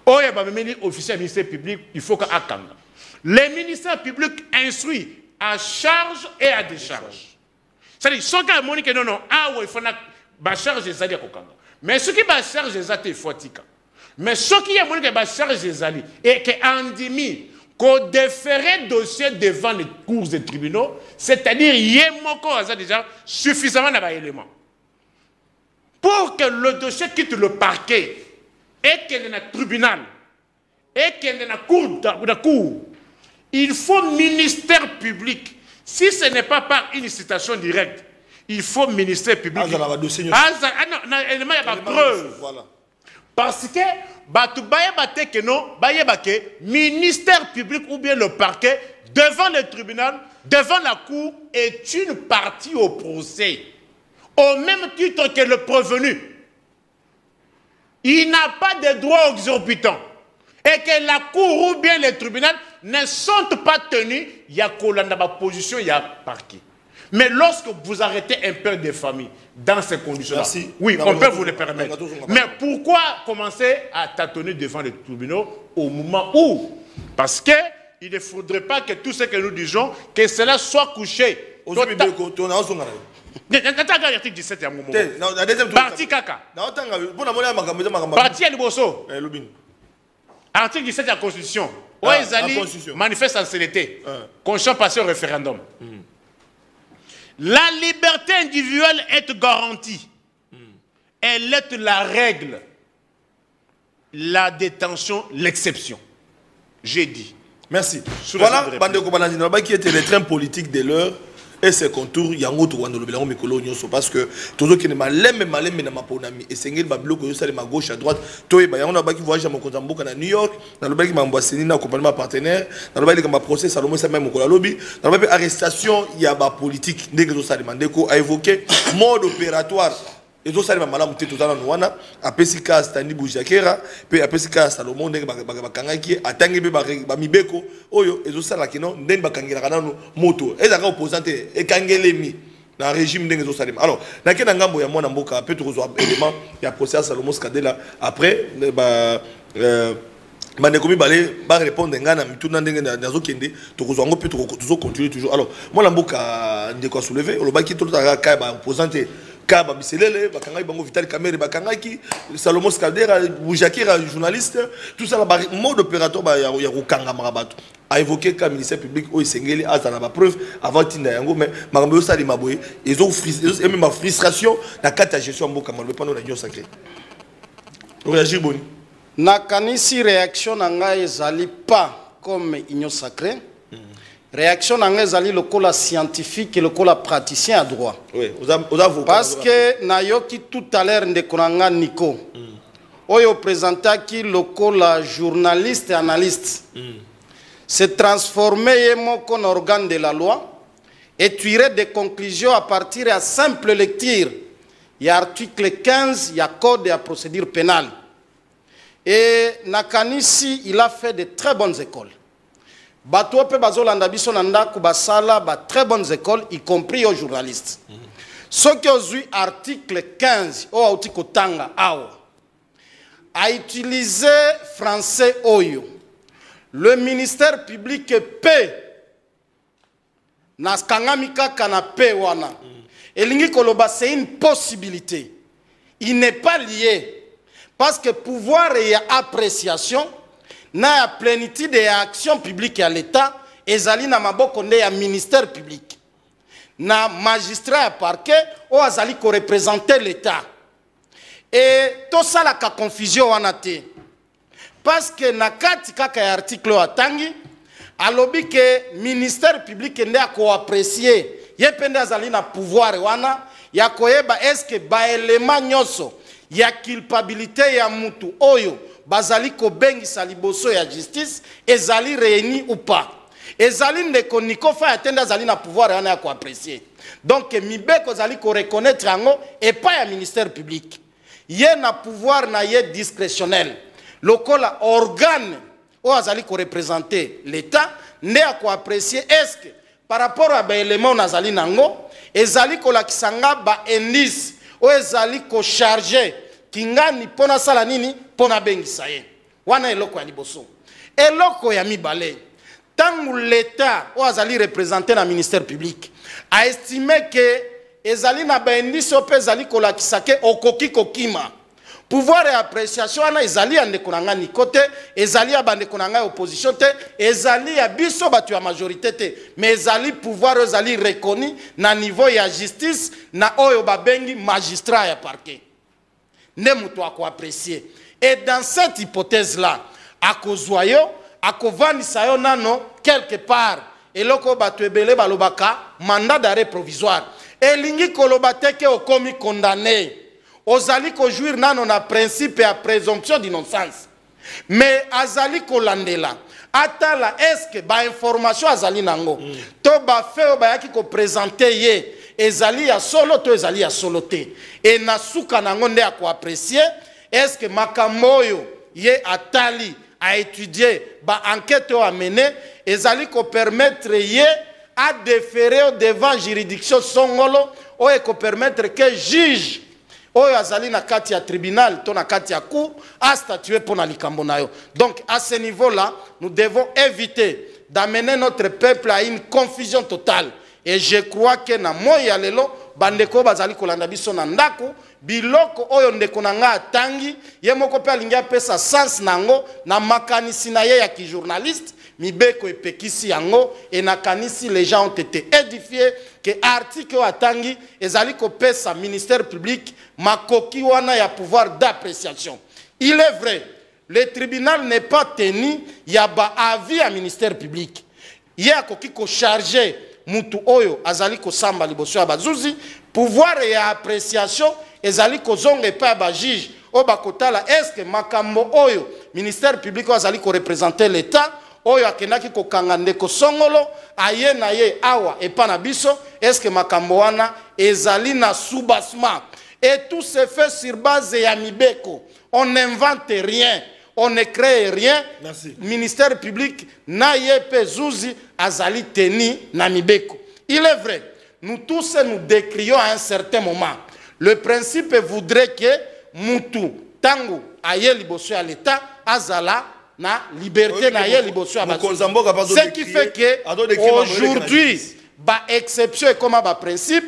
officiel du ministère public, il faut qu'attendre. Les ministères publics instruisent à charge et à décharge. C'est-à-dire, ce qui est que non, il faut que charge des alliés. Mais ce qui est charge des alliés, il faut que mais ce qui est charge des alliés, et que Andimi, qu'on déférait dossier devant les cours des tribunaux, c'est-à-dire, il y a déjà suffisamment d'éléments. Pour que le dossier quitte le parquet, et qu'il y ait un tribunal, et qu'il y ait une cour, il faut ministère public. Si ce n'est pas par une citation directe, il faut ministère public. Il y a preuve. Parce que, ministère public ou bien le parquet, devant le tribunal, devant la cour, est une partie au procès. Au même titre que le prévenu. Il n'a pas de droits exorbitants. Et que la cour ou bien le tribunal ne sont pas tenus, il y a ma position, il y a parquet. Mais lorsque vous arrêtez un père de famille dans ces conditions-là, oui, on peut vous le permettre. Mais pourquoi commencer à tâtonner devant les tribunaux au moment où? Parce qu'il ne faudrait pas que tout ce que nous disons, que cela soit couché. Article 17 Parti Kaka. Parti Aliboso. Article 17 de la Constitution. Manifeste en CNT. Conscient passé au référendum. La liberté individuelle est garantie. Elle est la règle. La détention, l'exception. J'ai dit. Merci. Voilà, Bandeko Banadinaba qui était le train politique de l'heure. Et ses contours, il y a un autre parce que tout ce qui est malem na maponami et c'est un bloc qui est à gauche à droite. Toi, il y a un qui voyage à Mokozamboka à New York, dans le qui m'a embassé na compagnie partenaire, dans le qui m'a procès Salomon ça même au lobby, dans le arrestation, il y a ba politique négro ça demandé ko a évoqué mode opératoire. Et tout ça, il m'a dit tout à l'heure, à Pessika, Stani Boujakera, puis à Pessika, Salomon, Bakangaki, à Tangi Bamibeko, Oyo, et tout ça, là, qui n'ont pas de moto. Et là, opposante, et Kangelemi, dans le régime de Jérusalem. Alors, dans quel angle il y a moins d'amboka, peut-être élément, il y a procès à Salomon Skadela. Après, Mandekomi Balé va répondre à Ngana, tout dans les Kende, tout continuer toujours. Alors, moi, l'amboka, de quoi soulever, le baki tout le temps, opposante. Kaba Biselele, Bakangaki Bango Vital Kamere, Bakangaki, Salomon Skadera, Boujakira, journaliste, tout ça, le mode opératoire, il y a Rukanga Marabato. A évoqué le ministère public, où il s'est engagé, à la preuve, avant Tinda Yango, mais Marambo Sali Maboye, ils ont même ma frustration, dans la gestion de Bokamal, le panneau de l'Union sacrée. Réagir, Boni. Nakanisi réaction n'a ezali pas comme Union sacrée. Réaction n'angezali le cola scientifique et le cola praticien à droit. Oui, parce que nayoki tout à l'heure ndekonanga Nico. Oyo présenta qui le cola journaliste et analyste. Se transformer en organe de la loi et tirer des conclusions à partir de simple lecture. Il y a article 15, il y a code et procédure pénale. Et Nakanisi, il a fait de très bonnes écoles. Bato pe bazolanda biso nanda kubasala ba très bonnes écoles y compris aux journalistes. Ce qui aujourd'hui article 15 au autiko tanga awa a utilisé français oyo. Le ministère public peut naskangamika kanapé wana. Elingi koloba c'est une possibilité. Il n'est pas lié parce que pouvoir et appréciation na plénitude et action publique à l'État ezali na maboko nde ya ministère public. na magistrat ya parquet oyo azali korepresente l'état. Et tosalaka confusion wana te parce que na kati kaka ya article oyo atangi alobi ke ministère public nde akoapprécier ye mpe nde azali na pouvoir wana ya koyeba eske baelema nyonso ya culpabilité ya mutu oyo bazali kobengisa liboso ya justice ezali réuni ou pas. Ezali ndeko Niko Faye atende azali na pouvoir wana ya koapprécier. Donc mibeko azali ko reconnaître yango et pas ya ministère public. Ye na pouvoir na ye discrétionnel. Lokola organe o azali ko représenter l'état nde a ko apprécier est-ce que par rapport à ba élément nazali nango ezali ko lakisanga ba indice o ezali ko charger kingani pona sala nini pona bengisa ye. Wana eloko ya liboso. Eloko ya mibale tangu l'état o azali représenter na ministère public a estimé que ezali na ba indice o pe ezali ko lakisake okoki kokima. Pouvoir et appréciation ana ezali ya ndeko na nga Niko te, ezali ya bandeko na nga opposition te, ezali ya biso batu ya majorité te, mais ezali pouvoir ezali reconnu na niveau ya justice na oyo babengi magistrat ya parquet. Ne mutu ako apprécier. Et dans cette hypothèse là, akozwa yo, akovandisa yo nano quelque part, eloko batu ebele balobaka mandat d'arrêt provisoire. Elingi koloba te ke okomi condamné. Ozali ko jouir nano na principe à présomption d'innocence. Mais azali ko landela. Atala eske ba information azali nango. To ba feo ba yaki ko présenter ye. Ezali ya solo to ezali ya solo te. Et na suka nango nde a ko apprécier. Eske makamoyo ye atali a étudier ba enquête o amené. Ezali ko permettre ye a déférer devant juridiction songolo. O e ko permettre que juge oyo azali na kati ya tribunal to na kati ya cour a statuer pour na likambo na yo. Donc à ce niveau là nous devons éviter d'amener notre peuple à une confusion totale. Et je crois que na moya lelo bandeko bazali kolanda biso na ndako biloko oyo ndeko na nga atangi ye moko pe alingi apesa sens nango na makanisi na ye ya ki journaliste mibeko epekisi yango et na kanisi les gens ont été édifiés que article atangi ezali ko pesa ministère public makoki wana ya pouvoir d'appréciation. Il est vrai, le tribunal n'est pas tenu ya ba avis à ministère public. Ya koki ko charger mutu oyo azali ko samba liboso ya bazuzi pouvoir ya appréciation ezali ko zonga pa ba juge o bakotala est-ce que makambo oyo ministère public azali ko représenter l'état oyo akenaki ko kanga ndeko songolo aye na ye awa epa na biso est-ce que makambo wana ezali na soubassement. Et tout se fait sur base ya mibeko. On n'invente rien, on ne crée rien. Merci. Ministère public na yepe zuzi azali teni na mibeko. Il est vrai, nous tous nous décrions à un certain moment. Le principe voudrait que mutu tangu aye liboso ya l'état azala na liberté na ye liboso ya baso. Ce qui fait que aujourd'hui ba exception est comme ba principe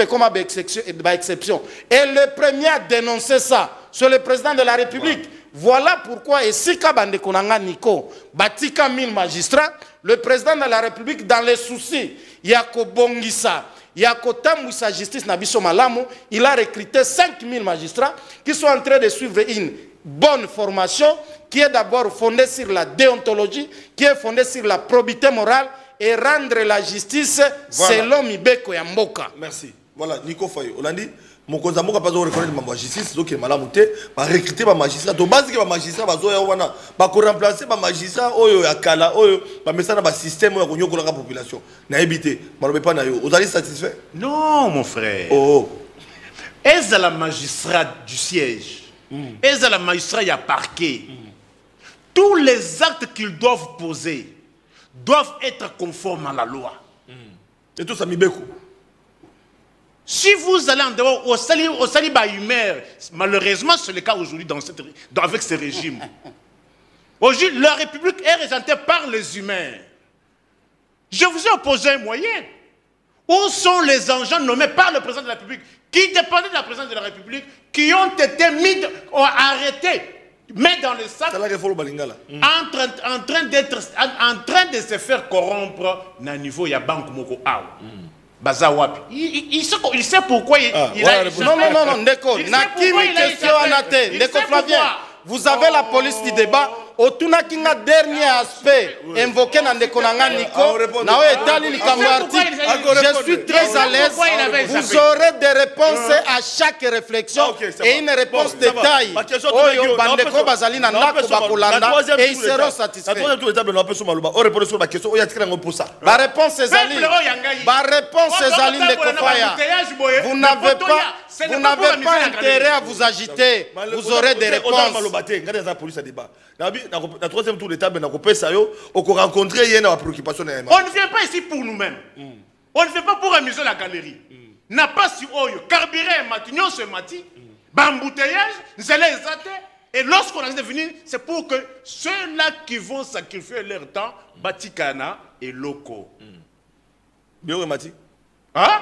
est comme ba exception. Et le premier à dénoncer ça, c'est le président de la République. Voilà pourquoi, et si Kabande Konanga Niko, batika 1000 magistrats, le président de la République, dans les soucis, Yako Bongisa, Yako Tambouissa Justice Nabiso Malamu, il a recruté 5000 magistrats qui sont en train de suivre une bonne formation qui est d'abord fondée sur la déontologie, qui est fondée sur la probité morale, et rendre la justice selon Mibeko ya Mboka. Merci. Voilà, Niko Faye. On a dit, mon cousin Mboka pas reconnaître ma justice, donc il m'a lamonté, m'a recruté ma magistrat. Donc base que ma magistrat va zoya wana, va remplacer ma magistrat oyo ya kala oyo, va mettre ça dans le système oyo konyo kolanga population. Na habité, malobe pas na yo. Vous allez satisfait? Non, mon frère. Oh. Est-ce la magistrat du siège? Est-ce la magistrat ya parquet? Tous les actes qu'ils doivent poser doivent être conformes à la loi. Et tout ça, Mibeko. Si vous allez en dehors au saliba humain, malheureusement c'est le cas aujourd'hui avec ce régime. Aujourd'hui, la République est représentée par les humains. Je vous ai opposé un moyen. Où sont les engins nommés par le président de la République, qui dépendaient de la présidence de la République, qui ont été mis, arrêtés, mais dans le sac, en train de se faire corrompre na niveau ya banque moko aw. Baza Wapi. Il sait pourquoi il a... Non, Ndeko, Nakimi question Anate, Ndeko Flavien, vous avez la police du débat. Otuna kinga dernier aspect invoqué dans Ndeko Nanga Nico, je suis très à l'aise. Vous aurez des réponses à chaque réflexion et une réponse détail. Oyo Bandeko Bazali na Ndako Bakolanda et ils seront satisfaits. La réponse est Zali. La réponse est Zali Ndeko Faya. Vous n'avez pas intérêt à vous agiter. Vous aurez des réponses. La troisième tour d'étape, on rencontrer une préoccupation. On ne vient pas ici pour nous-mêmes. On ne vient pas pour amuser la galerie. N'a pas si oyo carburé matinyon ce matin, bambouteillage, nous allons les et lorsqu'on a devenu, c'est pour que ceux-là qui vont sacrifier leur temps, Batikana et Loko. Bien Mati. Hein?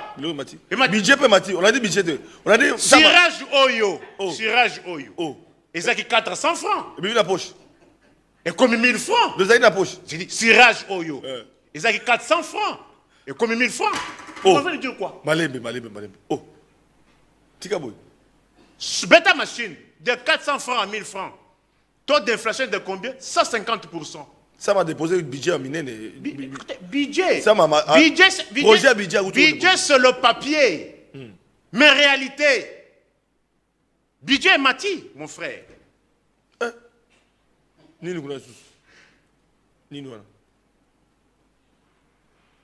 Budget Mati. On a dit budget. On a dit Sirage Oyo. Sirage Oyo. Et ça qui 400 francs. Et puis la poche. Et comme 1000 francs. Vous avez la poche. J'ai dit Sirage Oyo. Et ça qui 400 francs. Et comme 1000 francs. Vous pouvez dire quoi? Malembe. Oh. Tikaboy. Bêta machine. De 400 francs à 1000 francs. Taux d'inflation de combien? 150%. Ça m'a déposé un budget en mine. Budget. Ça m'a. Budget sur le papier. Mais réalité. Budget Mati, mon frère. Ni nous connaissons. Ni nous.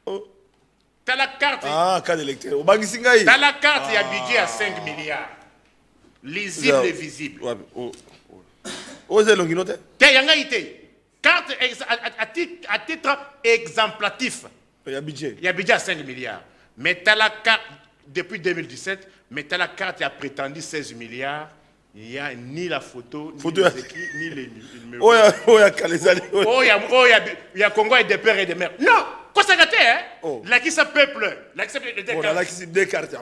Oh. T'as la carte. Ah, carte d'électeur. T'as la carte, il y a budget à 5 milliards. Lisible et visible. Oh, c'est l'onginote. T'as carte à titre exemplatif. Il y a budget. Il y a budget à 5 milliards. Mais t'as la carte, depuis 2017, mais t'as la carte qui a prétendu 16 milliards. Il n'y a ni la photo, ni les écrits, ni les numéros. Il y a Congo et des pères et des mères. Non! Quoi ça gâte, hein? Là qui ça peuple. Là qui ça peuple. Là qui c'est des cartes.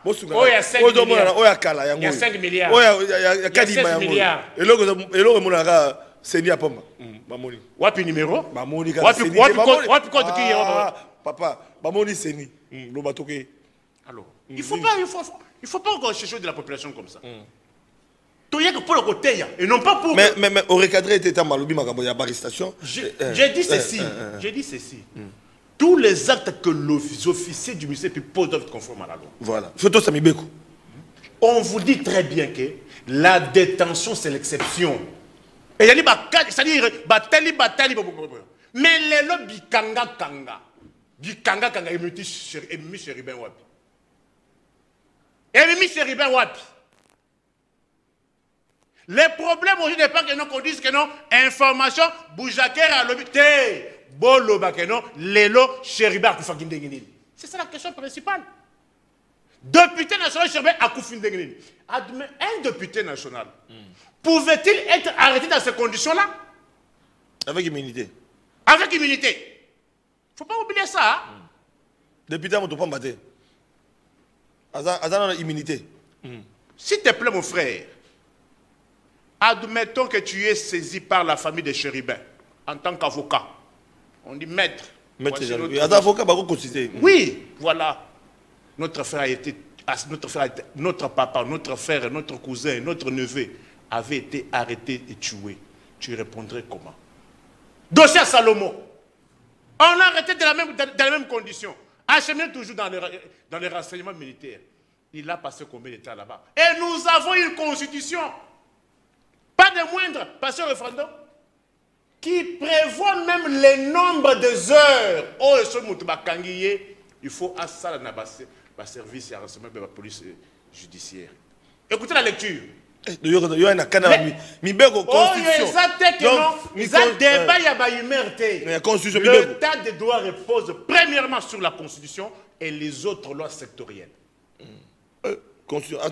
Oh, il y a 5 milliards. Il y a 5 milliards. Il y a 16 milliards. Et là, c'est Nia Poma. Mamoni. Wapi numéro? Mamoni. Wapi compte qui est? Papa, Mamoni c'est ni. Lobatoke. Alors, il ne faut pas encore chercher de la population comme ça. Pour le côté, et non pas pour... Mais au recadré, était à Maloubi, il y a arrestation. J'ai dit ceci. Tous les actes que les officiers du ministère posent doivent être conformes à la loi. Voilà. Photo Samibeko. On vous dit très bien que la détention, c'est l'exception. Et il y a des c'est-à-dire, mais les lois bikanga, et Mimi Chéribin Wapi. Et Mimi Chéribin Wapi. Les problèmes aujourd'hui n'est pas que nous qu'on dise que non, information, Boujaker à l'hôpital, Bolo Bakeno, Lelo, Chériba, Koufakindengini. C'est ça la question principale. Député national Chériba à Koufindengini. Un député national, pouvait-il être arrêté dans ces conditions-là? Avec immunité. Avec immunité. Il ne faut pas oublier ça. Député, on ne peut pas battre. Azan a immunité. S'il te plaît, mon frère. Admettons que tu es saisi par la famille de Chéribin en tant qu'avocat. On dit maître. Oui, voilà. Notre frère a été, notre papa, notre frère, notre cousin, notre neveu avait été arrêté et tué. Tu répondrais comment? Dossier à Salomon. On l'a arrêté dans les mêmes conditions. Acheminé toujours dans les renseignements militaires. Il a passé combien de temps là-bas? Et nous avons une constitution. Pas de moindre, passé au référendum, qui prévoit même les nombres de heures. Oh, il faut à ça le service et renseignement de la police judiciaire. Écoutez la lecture. Le tas de droits repose premièrement sur la Constitution et les autres lois sectorielles. Article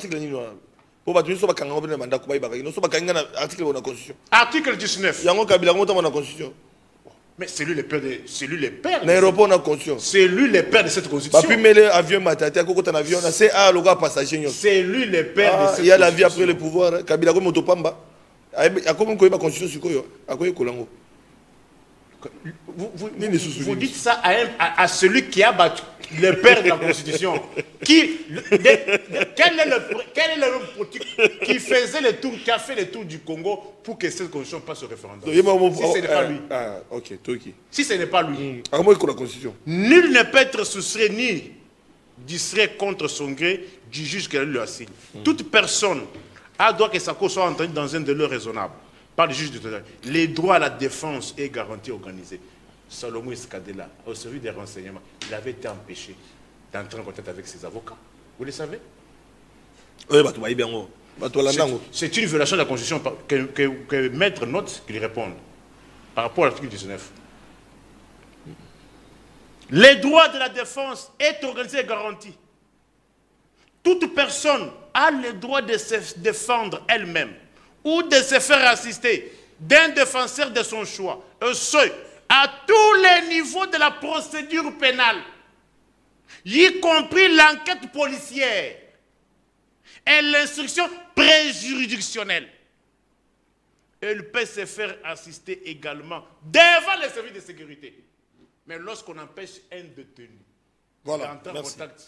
19. Mais c'est lui le père de cette constitution. C'est lui le père de cette constitution. C'est lui le père de cette constitution. Il y a la vie après le pouvoir. Vous dites ça à celui qui a battu le père de la Constitution. Quel est le politique qui faisait le tour, qui a fait le tour du Congo pour que cette Constitution passe au référendum? Si ce n'est pas lui. Si ce n'est pas lui. Nul ne peut être soustrait ni distrait contre son gré du juge qui lui assigne. Toute personne a droit que sa cause soit entendue dans un délai raisonnable par le juge de tutelle. Les droits à la défense et garantie organisée. Salomon Escadela, au service des renseignements, il avait été empêché d'entrer en contact avec ses avocats. Vous le savez? C'est une violation de la Constitution que Maître note qu'il réponde par rapport à l'article 19. Les droits de la défense est organisé et garanti. Toute personne a le droit de se défendre elle-même ou de se faire assister d'un défenseur de son choix, ce à tous les niveaux de la procédure pénale, y compris l'enquête policière et l'instruction préjuridictionnelle. Elle peut se faire assister également devant les services de sécurité. Mais lorsqu'on empêche un détenu d'entrer en contact,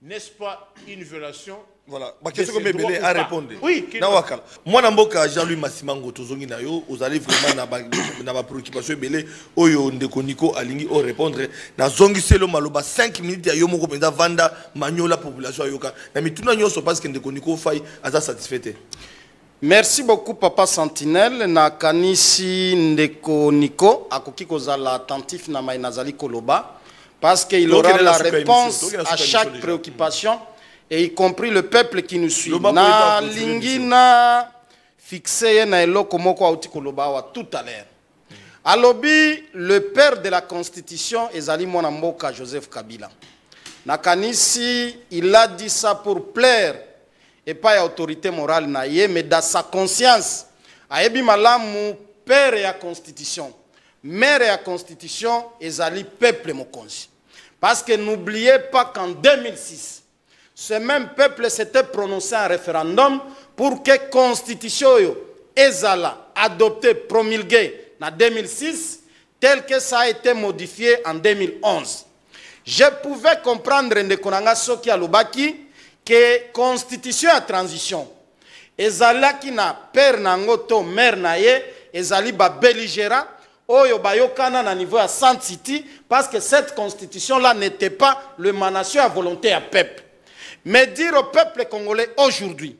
n'est-ce pas une violation? Voilà. Ma question que Mébélé a répondu. Oui. Moi, Namboka, Jean-Louis Massimango, Tozongi Nayo, vous allez vraiment dans ma préoccupation. Mébélé, Oyo, Ndekoniko, Alingi, o répondre. Na Zongi Selo Maloba, 5 minutes, Yayo Moko Penda, Vanda, Magno, la population Ayoka. Mais tout le monde se passe que Ndekoniko faille à sa satisfaite. Merci beaucoup, Papa Sentinelle. Na Kanisi Ndekoniko, Akoki Kozala attentif na Maïnazali Koloba, parce qu'il aura la réponse à chaque préoccupation. Et y compris le peuple qui nous suit. Na lingina fixé na eloko moko auti koloba tout à l'heure. Alobi, le père de la Constitution, Ezali Mwana Mboka Joseph Kabila. Na kanisi, il a dit ça pour plaire et pas à autorité morale naïe, mais dans sa conscience. Ayebi malamu père et la Constitution, mère et la Constitution, Ezali peuple mokonzi. Parce que n'oubliez pas qu'en 2006, ce même peuple s'était prononcé en référendum pour que la Constitution ezala adoptée, promulguée en 2006, tel que ça a été modifié en 2011. Je pouvais comprendre Ndekonanga Soki Alobaki que la Constitution à transition, ezala qui na père nangoto mère naye, ezali ba belligérant, oyo bayokana na niveau à Sainte City, parce que cette Constitution là n'était pas l'émanation à volonté à peuple. Mais dire au peuple congolais aujourd'hui,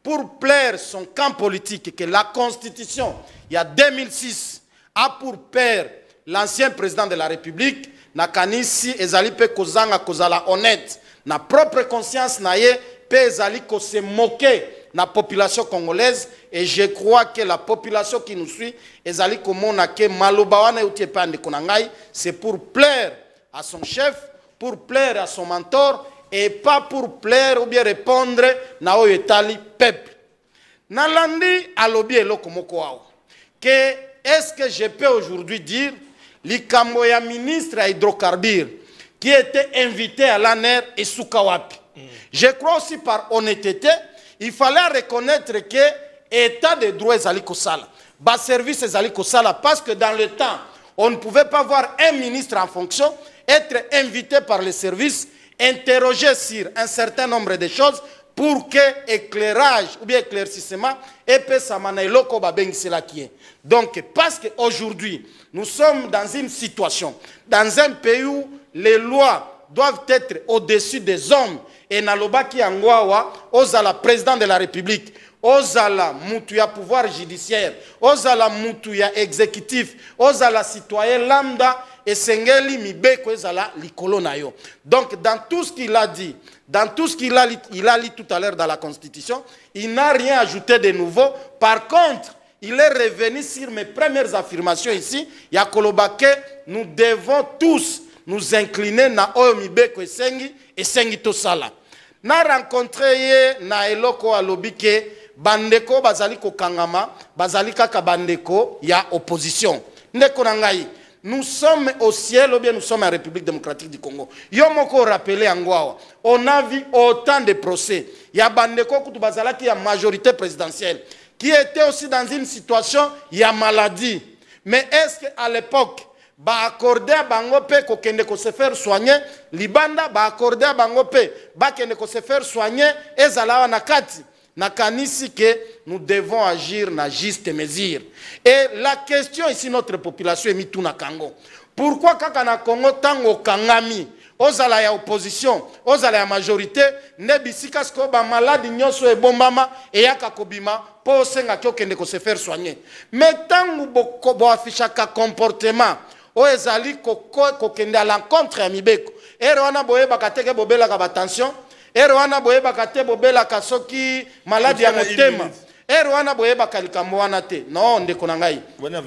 pour plaire son camp politique, que la Constitution, il y a 2006, a pour père l'ancien président de la République, Nakanisi Ezali pe kozanga kozala honnête, na propre conscience naye, pe Ezali ko se moquer na population congolaise, et je crois que la population qui nous suit, Ezali komona ke malobawana utie pande konangai, c'est pour plaire à son chef, pour plaire à son mentor, et pas pour plaire ou bien répondre na oyo etali peuple. Nalandi alobi eloko moko wao. Que est-ce que je peux aujourd'hui dire likambo ya ministre à hydrocarbures qui était invité à l'ANER et Soukawapi. Je crois aussi par honnêteté, il fallait reconnaître que état de droit ezali kosala, bas service ezali kosala, parce que dans le temps, on ne pouvait pas voir un ministre en fonction être invité par les services, interroger sur un certain nombre de choses pour que éclairage ou bien éclaircissement et donc parce qu'aujourd'hui nous sommes dans une situation, dans un pays où les lois doivent être au-dessus des hommes, et nalobaki angwawa ozala président de la République, ozala mutu ya pouvoir judiciaire, ozala mutu ya exécutif, ozala citoyen lambda, et sengeli mibeko ezala likolo na yo. Donc dans tout ce qu'il a dit, dans tout ce qu'il a lu tout à l'heure dans la Constitution, il n'a rien ajouté de nouveau. Par contre, il est revenu sur mes premières affirmations ici. Yakolobake, nous devons tous nous incliner na oyo mibeko esengi tosala. Na rencontré ye na eloko alobike bandeko bazali ko kangama, bazali kaka bandeko ya opposition. Ndeko na ngai, nous sommes au ciel ou bien nous sommes en République démocratique du Congo. Yomoko rappelé Angwawa, on a vu autant de procès. Il y a bandeko kutubazala qui a majorité présidentielle, qui était aussi dans une situation, il y a maladie. Mais est-ce qu'à l'époque, ba accorder à bango pe ko kende ko se faire soigner libanda ba accorder à bango pe ba kende ko se faire soigner ezala na kati na kanisi que nous devons agir na juste mesure. Et la question ici notre population est mituna Congo. Pourquoi kaka na Congo tango kangami ozala ya opposition ozala ya majorité ne bisika sko ba malade nyonso e bombama e yaka kobima po senga kyo kende ko se faire soigner. Mais tango bo affichaka comportement o ezali ko kende à l'encontre ya mibeko ero wana boye bakateke bobela ka attention ero wana boye bakate bobela ka soki malade ya motema ero wana boye bakalikambo wana te non ndeko na ngai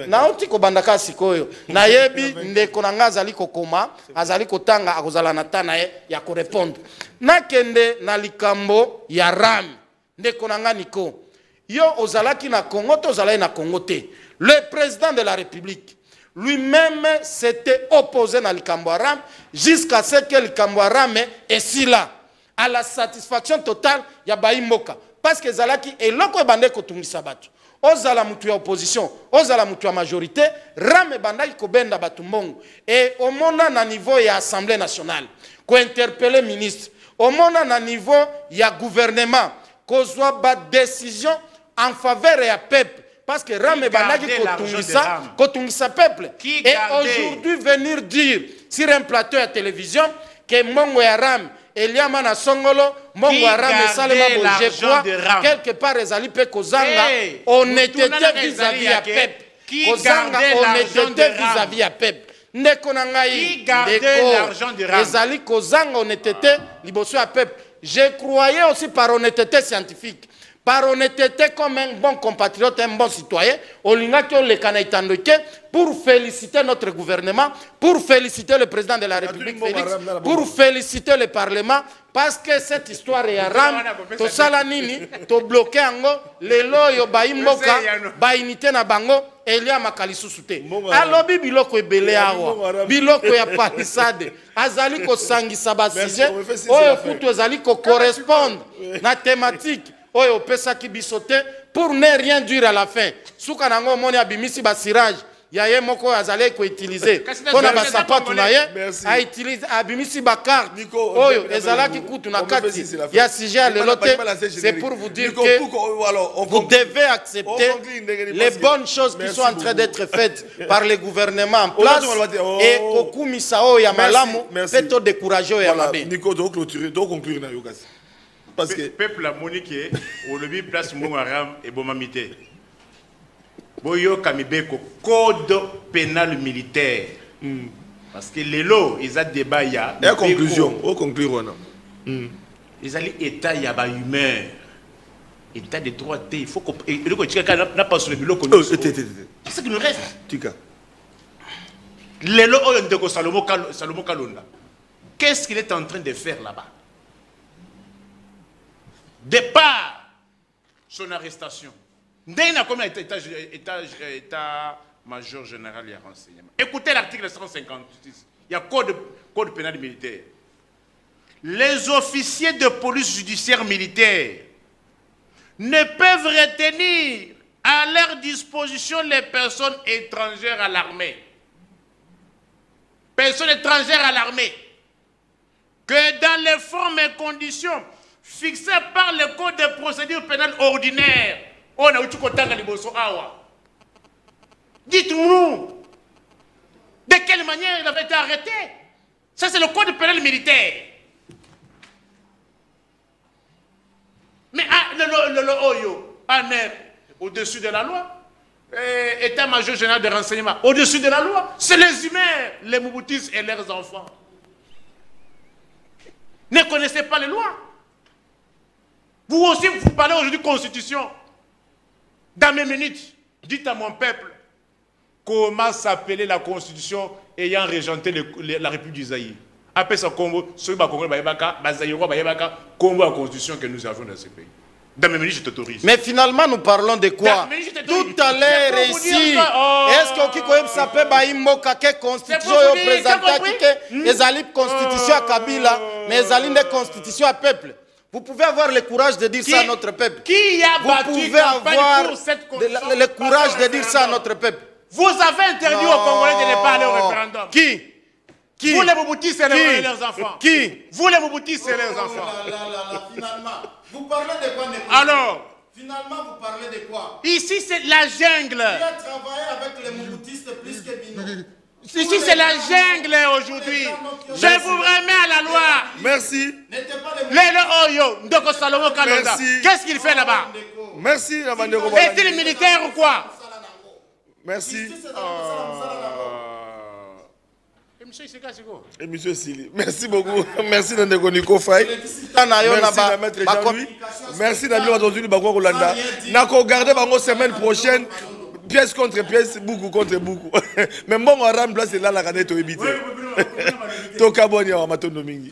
na oti ko bandaka sikoyo na yebi ndeko na ngai azali kokoma azali kotanga akozala na tana ya ko répondre na kende na likambo ya ram ndeko na ngai niko yo ozalaki na Congo to ozalaki na Congo te le président de la République lui-même s'était opposé à l'Ikamboaram jusqu'à ce que l'Ikamboaram est si là, à la satisfaction totale, il y a Baïmoka. Parce que Zalaki est l'oko et bandé kotungi sabatu. Ozala mutu ya opposition, ozala mutu ya majorité, rame bandai kobenda batumbongo. Et au mona na niveau ya Assemblée nationale, ko interpeller ministre, au mona na niveau ya gouvernement, ko zwa ba décision en faveur ya peuple. Parce que Rame Bandagi Kotungisa peuple. Et aujourd'hui venir dire sur un plateau à télévision que Mongo ya Ram, Eliama na Songolo, Mongo ya Ram et Salema Boje quoi, quelque part Ezali pe Kozanga, honnêteté vis-à-vis à peuple. Kozanga honnêteté vis-à-vis à peuple. Ndeko na ngai, ndeko Ezali Kozanga honnêteté liboso à peuple. Je croyais aussi par honnêteté scientifique. Par honnêteté comme un bon compatriote, un bon citoyen, pour féliciter notre gouvernement, pour féliciter le président de la République, Félix, pour féliciter le Parlement, parce que cette histoire est ram, to salanini, to bloqué ango, les loyo baïmoka, baïnité na bango, Elia makalisu sute. Alobi biloko ebele awa, biloko ya palisade, azali ko sangi sabasije, oyo kutu azali ko correspondre na thématique. Oyo pesa ki bisote pour ne rien dire à la fin. Souka nango moni abimisi basirage ya ye moko azale ko utiliser. Kona ba sapato na ye a utiliser abimisi ba carte. Oyo ezalaki kutu na kati ya sujet le loté. C'est pour vous dire que vous devez accepter les bonnes choses qui sont en train d'être faites par le gouvernement en place et kokumisa oyo ya malamu peut décourager ya mabe. Nico doit clôturer, doit conclure na yokasi. Parce que le peuple a moniqué au lobby place Mouaram et Bomamité. Boyo Kamibeko, code pénal militaire. Parce que les lots, ils ont débat. Et en conclusion, au conclure, ils ont l'état humain. État de droit, il faut qu'on. N'a pas sur le bureau. C'est ce qui nous reste. Les lots, Salomon Kalonda. Qu'est-ce qu'il est en train de faire là-bas? Départ son arrestation. Dès comme état-major général et renseignement. Écoutez l'article 156. Il y a code pénal militaire. Les officiers de police judiciaire militaire ne peuvent retenir à leur disposition les personnes étrangères à l'armée. Personnes étrangères à l'armée. Que dans les formes et conditions fixé par le code de procédure pénale ordinaire. On a eu tout dites-nous, de quelle manière il avait été arrêté? Ça, c'est le code pénal militaire. Mais au-dessus de la loi, état-major général de renseignement, au-dessus de la loi, c'est les humains, les Mouboutis et leurs enfants. Ne connaissez pas les lois. Vous aussi, vous parlez aujourd'hui de constitution. Dans mes minutes, dites à mon peuple comment s'appelait la constitution ayant régenté la République du Zaïre. Après ça, Congo, ceux qui ont la constitution que nous avons dans ce pays. Dans mes minutes, je t'autorise. Mais finalement, nous parlons de quoi? Tout à l'heure ici, est-ce que s'appelle Baïmoka, que constitution représentante, que les alliés constitution à Kabila, mais les alliés de constitution à peuple? Vous pouvez avoir le courage de dire ça à notre peuple. Qui a battu vous pouvez avoir le courage de dire ça à notre peuple. Vous avez interdit aux Congolais de ne pas aller au référendum. Qui? Vous les Mouboutis, c'est leurs enfants. Qui? Vous les Mouboutis, c'est leurs enfants. Finalement, vous parlez de quoi? Alors, finalement, vous parlez de quoi? ici, c'est la jungle. Il a travaillé avec les Mouboutistes plus que Bino. Ici, c'est la jungle aujourd'hui. Je vous remets à la loi. Merci. Ndoko Salomo Kalonda. Qu'est-ce qu'il fait là-bas? Merci, Namandeko. Est-il militaire ou quoi? Merci. Et monsieur Sili. Merci beaucoup. Merci, Nandeko Nico Faye. Merci, Maître Jean-Louis. Merci, Nabil Watozuli Bakwa Kolanda. Nako garder bango semaine prochaine. Pièce contre pièce, beaucoup contre beaucoup. Mais bon, on remplace là la canette au éviter. Toka Bonia, Matondo Mingi.